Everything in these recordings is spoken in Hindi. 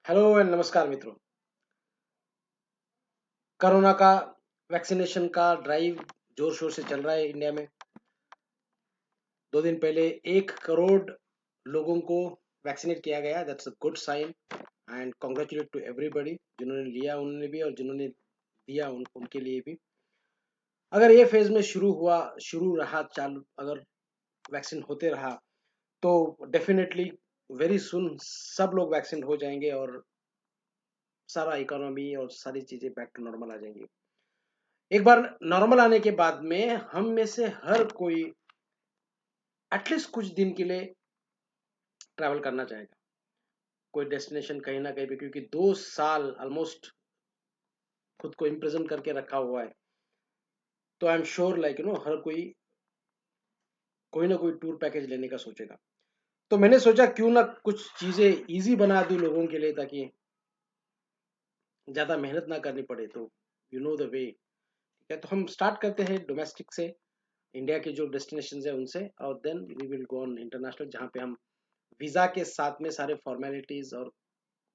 हेलो एंड नमस्कार मित्रों। कोरोना का वैक्सीनेशन का ड्राइव जोर शोर से चल रहा है इंडिया में। 2 दिन पहले 1 करोड़ लोगों को वैक्सीनेट किया गया। That's a good sign and congratulate to everybody, जिन्होंने लिया उन्होंने भी और जिन्होंने दिया उनके लिए भी। अगर ये फेज में शुरू रहा चालू, अगर वैक्सीन होते रहा तो डेफिनेटली वेरी सुन सब लोग वैक्सीन हो जाएंगे और सारा इकोनॉमी और सारी चीजें बैक टू नॉर्मल आ जाएंगी। एक बार नॉर्मल आने के बाद में हम में से हर कोई एटलीस्ट कुछ दिन के लिए ट्रैवल करना चाहेगा, कोई डेस्टिनेशन कहीं ना कहीं पे, क्योंकि 2 साल ऑलमोस्ट खुद को इम्प्रिजन करके रखा हुआ है। तो आई एम श्योर हर कोई ना कोई टूर पैकेज लेने का सोचेगा। तो मैंने सोचा क्यों ना कुछ चीजें इजी बना दूं लोगों के लिए, ताकि ज्यादा मेहनत ना करनी पड़े। तो यू नो द वे, ठीक है। तो हम स्टार्ट करते हैं डोमेस्टिक से, इंडिया के जो डेस्टिनेशन है उनसे, और then we will go on international, जहाँ पे हम वीजा के साथ में सारे फॉर्मेलिटीज और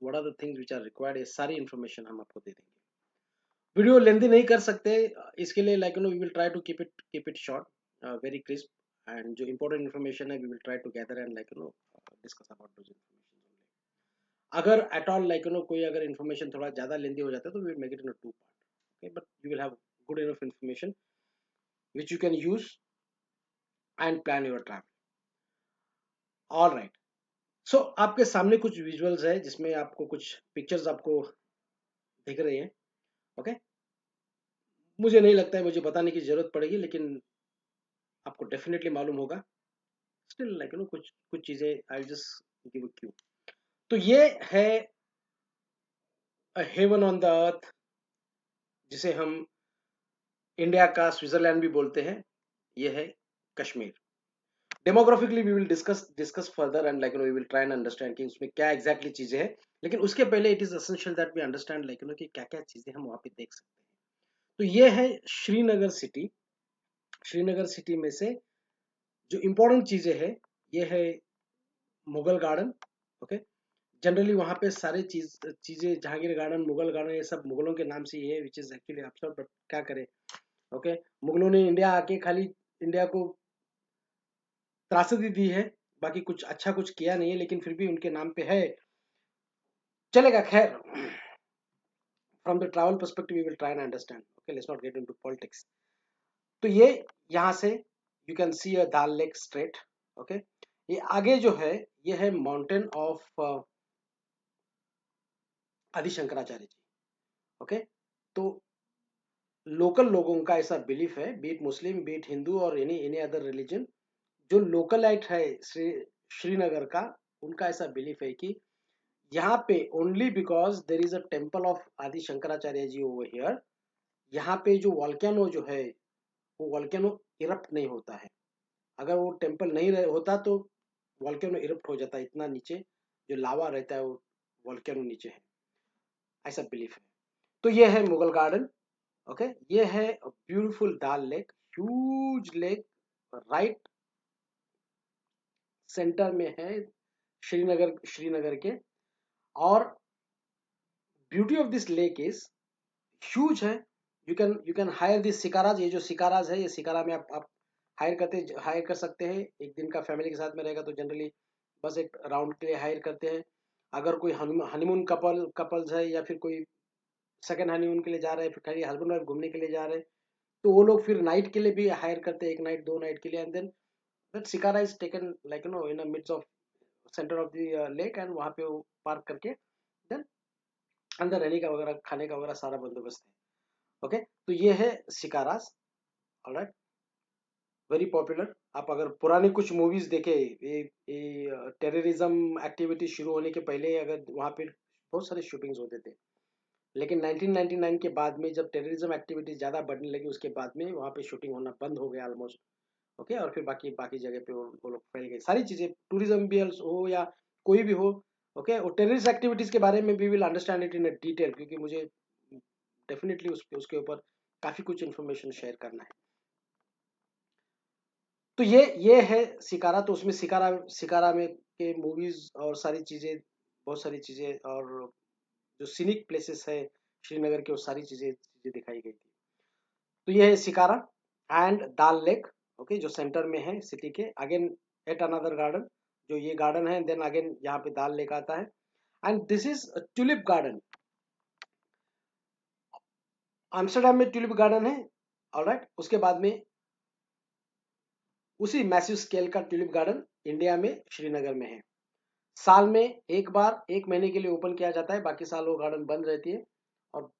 what are the things which are required, ये सारी इन्फॉर्मेशन हम आपको दे देंगे। वीडियो लेंथी नहीं कर सकते, इसके लिए we will try to keep it short, very crisp, and जो इंपॉर्टेंट इन्फॉर्मेशन है we will try to gather and discuss about those information. अगर एट ऑल कोई अगर इन्फॉर्मेशन थोड़ा ज्यादा लेंथी हो जाता है तो we will make it in 2 part, okay, but you will have good enough information which you can use and plan your travel. All right. सो आपके सामने कुछ विजुअल्स है जिसमें आपको कुछ पिक्चर्स आपको दिख रही हैं, ओके। मुझे नहीं लगता है मुझे बताने की जरूरत पड़ेगी, लेकिन आपको डेफिनेटली मालूम होगा। स्टिल कुछ कुछ चीजें I just give a Q. तो ये है हेवन ऑन द अर्थ, जिसे हम इंडिया का स्विट्जरलैंड भी बोलते हैं। ये है Kashmir. Demographically we will discuss further and we will try and understand कि उसमें क्या एग्जैक्टली चीजें हैं। लेकिन उसके पहले it is essential that we understand कि क्या क्या चीजें हम वहां पे देख सकते हैं। तो ये है श्रीनगर सिटी। श्रीनगर सिटी में से जो इंपॉर्टेंट चीजें हैं, ये है मुगल गार्डन, ओके। जनरली वहां पे सारे चीजें जहांगीर गार्डन, मुगल गार्डन, ये सब मुगलों के नाम से ही है, which is actually absurd, but क्या करें, ओके। मुगलों ने इंडिया आके खाली इंडिया को त्रासदी दी है, बाकी कुछ अच्छा कुछ किया नहीं है, लेकिन फिर भी उनके नाम पे है, चलेगा। खैर, from the travel perspective we will try and understand, okay, let's not get into politics. तो ये यहाँ से you can see a Dal lake straight, okay. ये आगे जो है ये है mountain of Adi Shankaracharya ji, okay. तो लोकल लोगों का ऐसा बिलीफ है, बीट मुस्लिम बीट हिंदू और एनी एनी अदर रिलीजन, जो लोकलाइट है श्रीनगर का, उनका ऐसा बिलीफ है कि यहाँ पे only because there is a temple of Adi Shankaracharya ji over here, यहाँ पे जो वॉल्केनो जो है वो वॉल्केनो इरप्ट नहीं होता है। अगर वो टेम्पल नहीं होता तो वॉल्केनो इरप्ट हो जाता है, इतना नीचे जो लावा रहता है वो वॉल्केनो नीचे है, ऐसा बिलीफ है। तो ये है मुगल गार्डन, ओके। ये है beautiful Dal lake, huge lake, right centre में है श्रीनगर के। और beauty of this lake is huge है। You can hire this shikaras. ये जो सिकाराज है, ये सिकारा में आप हायर कर सकते हैं। एक दिन का फैमिली के साथ में रहेगा तो जनरली बस एक राउंड के लिए हायर करते हैं। अगर कोई हनीमून कपल्स है, या फिर कोई सेकंड हनीमून के लिए जा रहे हैं, फिर खाली हस्बैंड वाइफ घूमने के लिए जा रहे हैं, तो वो लोग फिर नाइट के लिए भी हायर करते हैं, 1 नाइट 2 नाइट के लिए। And then that shikara is taken in midst of centre of the lake, and वहां पे वो पार्क करके देन अंदर रहने का वगैरह, खाने का वगैरह सारा बंदोबस्त है, ओके। तो ये है शिकारास, ऑलराइट, वेरी पॉपुलर। आप अगर पुरानी कुछ मूवीज देखे, ये टेररिज्म एक्टिविटी शुरू होने के पहले अगर वहाँ पे बहुत सारे शूटिंग्स होते थे, लेकिन 1999 के बाद में जब टेररिज्म एक्टिविटी ज़्यादा बढ़ने लगी, उसके बाद में वहाँ पे शूटिंग होना बंद हो गया ऑलमोस्ट, ओके। और फिर बाकी बाकी जगह पे वो लोग फैल गए, सारी चीज़ें, टूरिज्म भी हो या कोई भी हो, ओके। और टेररिस्ट एक्टिविटीज़ के बारे में भी will understand it in detail, क्योंकि मुझे डेफिनेटली उसके ऊपर काफ़ी कुछ इन्फॉर्मेशन शेयर करना है। तो ये है शिकारा। तो उसमें शिकारा शिकारा में के मूवीज और सारी चीजें बहुत सारी चीज़ें, और जो सीनिक प्लेसेस है श्रीनगर के, वो सारी चीज़ें दिखाई गई थी। तो ये है shikara and dal lake, okay, जो सेंटर में है सिटी के। अगेन एट अनदर गार्डन, जो ये गार्डन है, देन अगेन यहाँ पे दाल लेक आता है, and this is tulip garden. Amsterdam में ट्यूलिप गार्डन है, ऑलराइट। उसके बाद में उसी मैसिव स्केल का ट्यूलिप गार्डन इंडिया में श्रीनगर में है। साल में एक बार 1 महीने के लिए ओपन किया जाता है, बाकी साल वो गार्डन बंद रहती है, और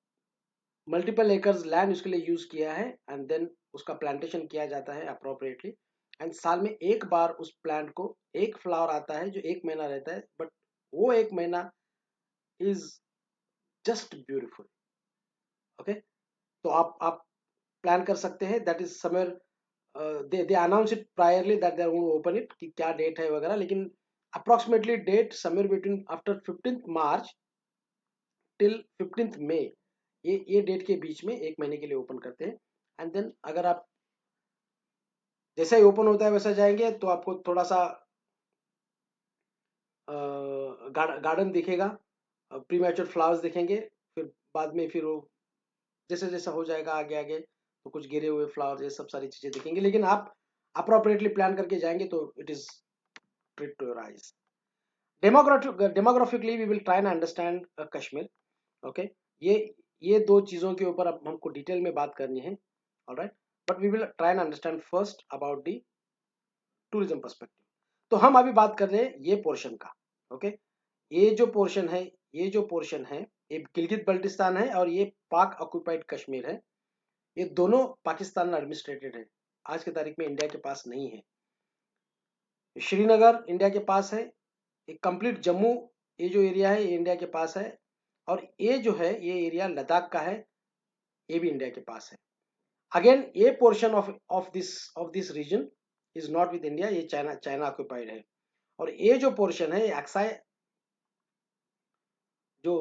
मल्टीपल एकर्स लैंड उसके लिए यूज किया है, एंड देन उसका प्लांटेशन किया जाता है अप्रोप्रिएटली। एंड साल में एक बार उस प्लांट को एक फ्लावर आता है जो 1 महीना रहता है, बट वो 1 महीना इज जस्ट ब्यूटिफुल, ओके। तो आप प्लान कर सकते हैं, that is somewhere, they announce it priorly that they are going to open it, कि क्या डेट है वगैरह, लेकिन approximately date somewhere between after 15th March till 15th May, ये डेट के बीच में 1 महीने के लिए ओपन करते हैं। एंड देन अगर आप जैसे ही ओपन होता है वैसा जाएंगे तो आपको थोड़ा सा गार्डन दिखेगा, प्री मैच्योर फ्लावर्स दिखेंगे, फिर बाद में फिर वो जैसे जैसा हो जाएगा आगे आगे, तो कुछ गिरे हुए फ्लावर्स, ये सब सारी चीजें दिखेंगी, लेकिन आप अप्रोप्रिएटली प्लान करके जाएंगे तो it is treat to your eyes. Demographically we will try and understand Kashmir, okay. ये ये दो चीजों के ऊपर अब हमको डिटेल में बात करनी है, alright, but we will try and understand first about the tourism perspective. तो हम अभी बात कर रहे हैं ये पोर्शन का, ओके। ये जो पोर्शन है, ये जो पोर्शन है, ये गिलगित बल्टिस्तान है और ये पाक ऑक्युपाइड कश्मीर है। ये दोनों पाकिस्तान एडमिनिस्ट्रेटेड है, आज की तारीख में इंडिया के पास नहीं है। श्रीनगर इंडिया के पास है, एक कंप्लीट जम्मू, ये जो एरिया है ये इंडिया के पास है, और ये जो है ये एरिया लद्दाख का है, ये भी इंडिया के पास है। अगेन ये portion of this region is not with India, ये चाइना चाइना ऑक्युपाइड है। और ये जो पोर्शन है, अक्साई जो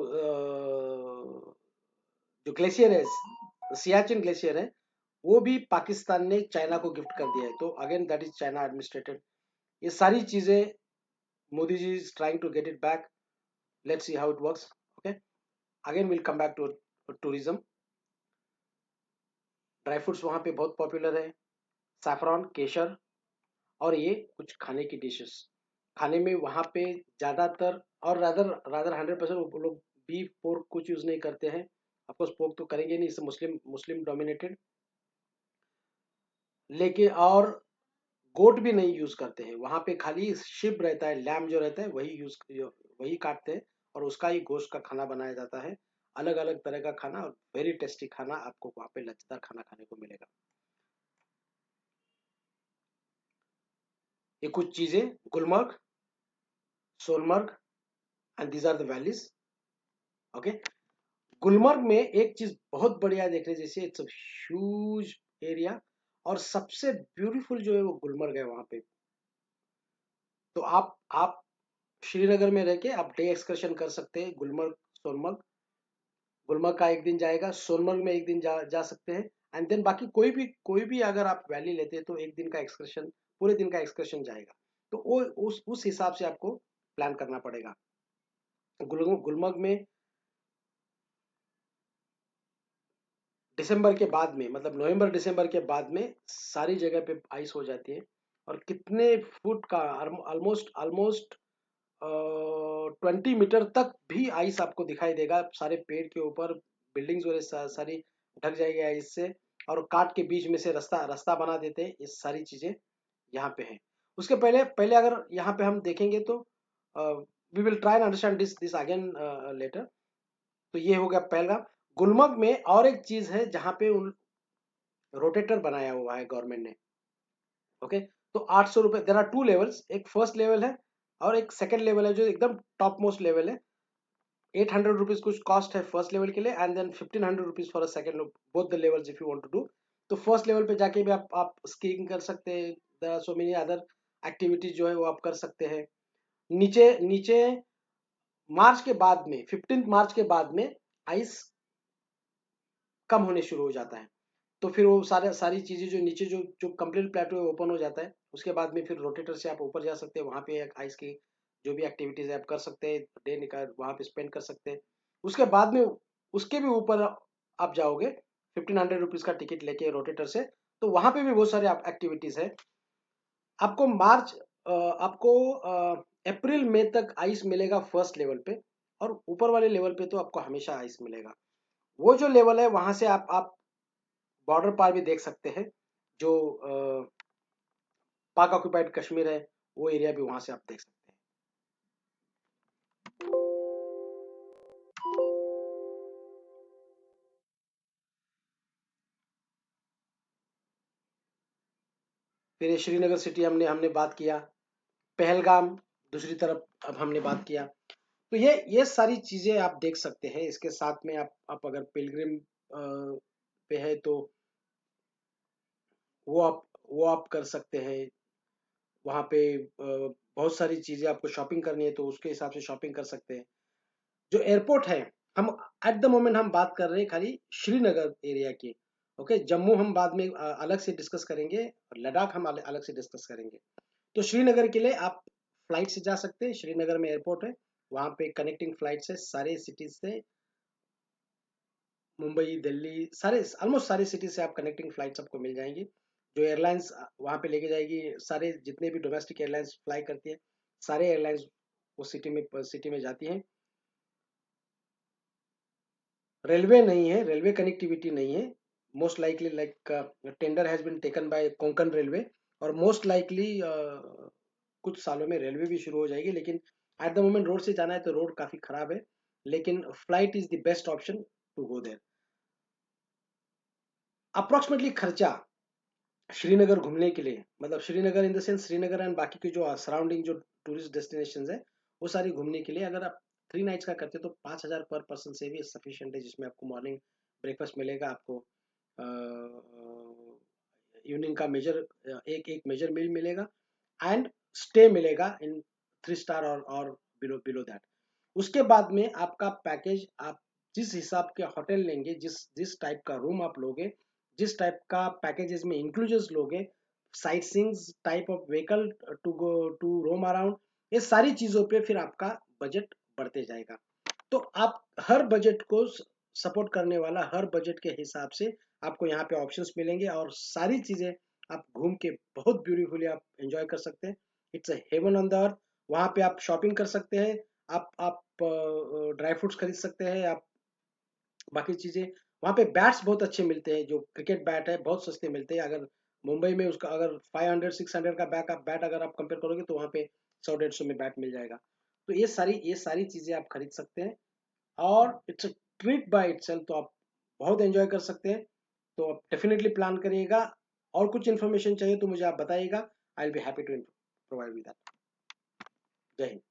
जो ग्लेशियर है, सियाचिन ग्लेशियर है, वो भी पाकिस्तान ने चाइना को गिफ्ट कर दिया है, तो again that is China administered. ये सारी चीजें Modi ji is trying to get it back, let's see how it works, okay. Again will come back to tourism. Dry fruits वहाँ पे बहुत पॉपुलर है, सैफरॉन, केसर, और ये कुछ खाने की डिशेस। खाने में वहाँ पे ज़्यादातर, और रादर रादर 100% वो लोग बीफ पोर्क कुछ यूज़ नहीं करते हैं। ऑफकोर्स पोर्क तो करेंगे नहीं, इसे मुस्लिम मुस्लिम डोमिनेटेड, लेकिन और गोट भी नहीं यूज़ करते हैं वहाँ पे, खाली शिप रहता है, लैम जो रहता है वही काटते हैं, और उसका ही गोश्त का खाना बनाया जाता है। अलग अलग तरह का खाना, और वेरी टेस्टी खाना, आपको वहाँ पे लज्जतदार खाना खाने को मिलेगा। ये कुछ चीज़ें, Gulmarg, Sonmarg, and these are the valleys, okay. Gulmarg में एक चीज बहुत बढ़िया देखने जैसे, इट्स ह्यूज एरिया, और सबसे ब्यूटीफुल जो है वो गुलमर्ग है वहां पे। तो आप श्रीनगर में रह के आप डे एक्सकर्शन कर सकते हैं, गुलमर्ग, सोनमर्ग। गुलमर्ग का एक दिन जाएगा, सोनमर्ग में एक दिन जा सकते हैं, एंड देन बाकी कोई भी अगर आप वैली लेते हैं तो एक दिन का एक्सकर्शन, पूरे दिन का एक्सकर्शन जाएगा। तो वो उस हिसाब से आपको प्लान करना पड़ेगा। गुलमर्ग में दिसंबर के बाद में, मतलब नवंबर दिसंबर के बाद में सारी जगह पे आइस हो जाती है, और कितने फुट का, ऑलमोस्ट ऑलमोस्ट 20 मीटर तक भी आइस आपको दिखाई देगा, सारे पेड़ के ऊपर, बिल्डिंग्स वगैरह सारी ढक जाएगी आइस से, और काट के बीच में से रास्ता रास्ता बना देते हैं। ये सारी चीजें यहाँ पे हैं। उसके पहले पहले अगर यहाँ पे हम देखेंगे तो we will try and understand this again later. तो ये हो गया पहलगाम। गुलमर्ग में और एक चीज है जहाँ पे उन रोटेटर बनाया हुआ है गवर्नमेंट ने, ओके। तो 800 रुपये, देर आर 2 लेवल्स, एक फर्स्ट लेवल है और एक सेकंड लेवल है जो एकदम टॉप मोस्ट लेवल है। 800 रुपीज कुछ कॉस्ट है फर्स्ट लेवल के लिए, and then 1500 rupees for a second, both the levels if you want to do. तो फर्स्ट लेवल पे जाके भी आप स्कीइंग कर सकते हैं, there are so many other activities जो है वो आप कर सकते हैं। नीचे नीचे मार्च के बाद में, 15 मार्च के बाद में आइस कम होने शुरू हो जाता है। तो फिर वो सारी चीजें जो नीचे जो कंप्लीट प्लेटो ओपन हो जाता है, उसके बाद में फिर रोटेटर से आप ऊपर जा सकते हैं, वहां पे एक आइस की जो भी एक्टिविटीज आप कर सकते हैं, डे निकाल वहाँ पे स्पेंड कर सकते हैं। उसके बाद में उसके भी ऊपर आप जाओगे 1500 रुपीज का टिकट लेके रोटेटर से, तो वहाँ पे भी बहुत सारे एक्टिविटीज है। आपको मार्च आपको अप्रैल मई तक आइस मिलेगा फर्स्ट लेवल पे, और ऊपर वाले लेवल पे तो आपको हमेशा आइस मिलेगा। वो जो लेवल है वहां से आप बॉर्डर पार भी देख सकते हैं, जो पाक ऑक्यूपाइड कश्मीर है, वो एरिया भी वहां से आप देख सकते हैं। फिर श्रीनगर सिटी हमने हमने बात किया, पहलगाम दूसरी तरफ अब हमने बात किया। तो ये सारी चीजें आप देख सकते हैं। इसके साथ में आप अगर पिलग्रिम पे है तो वो आप वो आप कर सकते हैं। वहाँ पे बहुत सारी चीजें आपको शॉपिंग करनी है तो उसके हिसाब से शॉपिंग कर सकते हैं। जो एयरपोर्ट है, हम एट द मोमेंट हम बात कर रहे हैं खाली श्रीनगर एरिया की। ओके, जम्मू हम बाद में अलग से डिस्कस करेंगे, और लद्दाख हम अलग से डिस्कस करेंगे। तो श्रीनगर के लिए आप फ्लाइट से जा सकते हैं। श्रीनगर में एयरपोर्ट है, वहाँ पे कनेक्टिंग फ्लाइट है सारे सिटीज से, मुंबई, दिल्ली, सारे ऑलमोस्ट सारे सिटी से आप कनेक्टिंग फ्लाइट्स आपको मिल जाएंगी। जो एयरलाइंस वहाँ पे लेके जाएगी, सारे जितने भी डोमेस्टिक एयरलाइंस फ्लाई करती है, सारे एयरलाइंस उस सिटी में जाती हैं। रेलवे नहीं है, रेलवे कनेक्टिविटी नहीं है। Most likely like tender has been taken by Konkan railway, और मोस्ट लाइकली कुछ सालों में रेलवे भी शुरू हो जाएगी। लेकिन एट द मोमेंट रोड से जाना है तो रोड काफी खराब है, लेकिन flight is the best option to go there. Approximately खर्चा श्रीनगर घूमने के लिए, मतलब Srinagar in the sense Srinagar and बाकी की जो सराउंडिंग जो टूरिस्ट डेस्टिनेशन है, वो सारी घूमने के लिए अगर आप 3 नाइट्स का करते हो तो 5,000 पर पर्सन से भी सफिशियंट है, जिसमें आपको मॉर्निंग ब्रेकफास्ट मिलेगा, आपको इवनिंग का मेजर एक एक मेजर मील मिलेगा, एंड स्टे मिलेगा इन 3 स्टार और बिलो बिलो दैट। उसके बाद में आपका पैकेज, आप जिस हिसाब के होटल लेंगे, जिस जिस टाइप का रूम आप लोगे, जिस टाइप का पैकेजेस में इंक्लूजन लोगे, sight seeings type of vehicle to go to roam around, ये सारी चीजों पे फिर आपका बजट बढ़ते जाएगा। तो आप हर बजट को सपोर्ट करने वाला, हर बजट के हिसाब से आपको यहाँ पे ऑप्शंस मिलेंगे, और सारी चीजें आप घूम के बहुत ब्यूटीफुली आप एंजॉय कर सकते हैं। It's a heaven on the earth. वहाँ पे आप शॉपिंग कर सकते हैं, आप ड्राई फ्रूट्स खरीद सकते हैं, आप बाकी चीजें, वहाँ पे बैट्स बहुत अच्छे मिलते हैं। जो क्रिकेट बैट है बहुत सस्ते मिलते हैं। अगर मुंबई में उसका अगर 500-600 का बैट अगर आप कंपेयर करोगे तो वहाँ पे 100-150 में बैट मिल जाएगा। तो ये सारी चीजें आप खरीद सकते हैं, और it's a treat by itself. तो आप बहुत एंजॉय कर सकते हैं। तो आप डेफिनेटली प्लान करिएगा। और कुछ इन्फॉर्मेशन चाहिए तो मुझे आप बताइएगा, I will be happy to provide with that. जय हिंद।